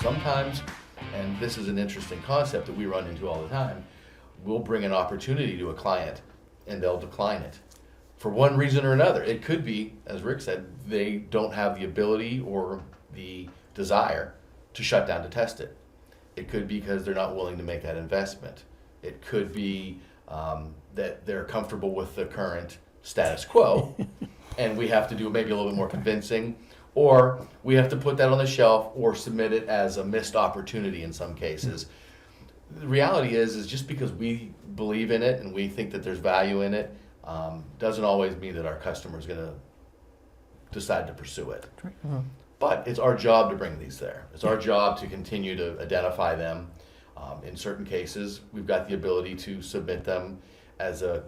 sometimes, and this is an interesting concept that we run into all the time, we'll bring an opportunity to a client and they'll decline it for one reason or another. It could be, as Rick said, they don't have the ability or the desire to shut down to test it. It could be because they're not willing to make that investment. It could be that they're comfortable with the current status quo and we have to do maybe a little bit more convincing, or we have to put that on the shelf or submit it as a missed opportunity in some cases. The reality is just because we believe in it and we think that there's value in it, doesn't always mean that our customer is going to decide to pursue it. But it's our job to bring these there. It's our job to continue to identify them. In certain cases, we've got the ability to submit them as a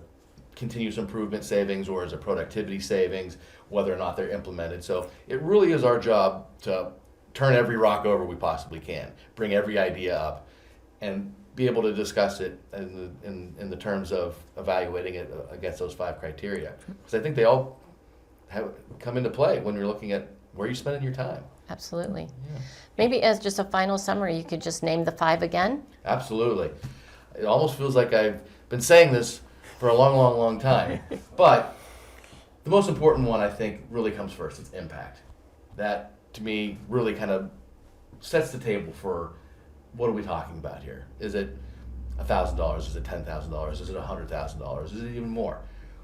continuous improvement savings or as a productivity savings, whether or not they're implemented. So it really is our job to turn every rock over we possibly can, bring every idea up, and be able to discuss it in the terms of evaluating it against those 5 criteria. Because I think they all come into play when you're looking at where you're spending your time. Absolutely. Yeah. Maybe as just a final summary, you could just name the 5 again? Absolutely. It almost feels like I've been saying this for a long, long, long time. But the most important one, I think, really comes first. It's impact. That, to me, really kind of sets the table for what are we talking about here. Is it $1,000? Is it $10,000? Is it $100,000? Is it even more?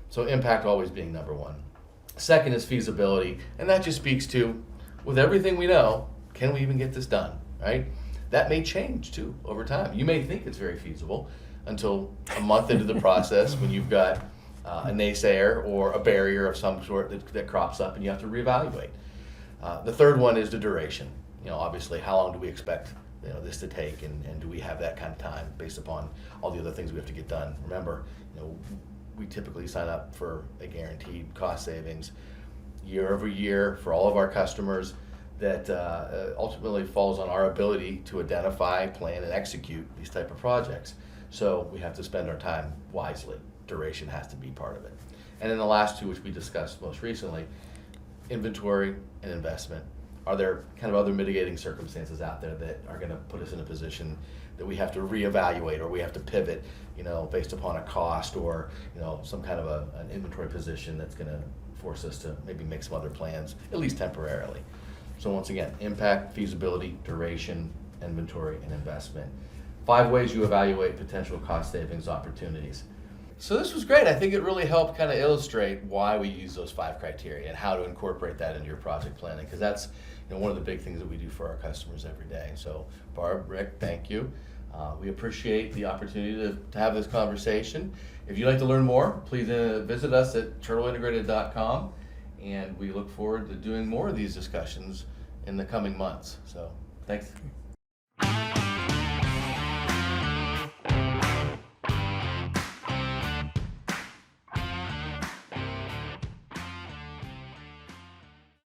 So impact always being number one. Second is feasibility, and that just speaks to, with everything we know, can we even get this done, right? That may change too over time. You may think it's very feasible until a month into the process when you've got a naysayer or a barrier of some sort that crops up and you have to reevaluate. The third one is the duration. Obviously, how long do we expect this to take, and do we have that kind of time based upon all the other things we have to get done? Remember, we typically sign up for a guaranteed cost savings year over year for all of our customers that ultimately falls on our ability to identify, plan, and execute these type of projects. So we have to spend our time wisely. Duration has to be part of it. And then the last 2, which we discussed most recently, inventory and investment. Are there kind of other mitigating circumstances out there that are going to put us in a position that we have to reevaluate or we have to pivot, based upon a cost or, some kind of an inventory position that's going to force us to maybe make some other plans, at least temporarily. So once again, impact, feasibility, duration, inventory, and investment. 5 ways you evaluate potential cost savings opportunities. So this was great. I think it really helped kind of illustrate why we use those 5 criteria and how to incorporate that into your project planning, because that's one of the big things that we do for our customers every day. So Barb, Rick, thank you. We appreciate the opportunity to have this conversation. If you'd like to learn more, please visit us at turtleintegrated.com, and we look forward to doing more of these discussions in the coming months. So thanks.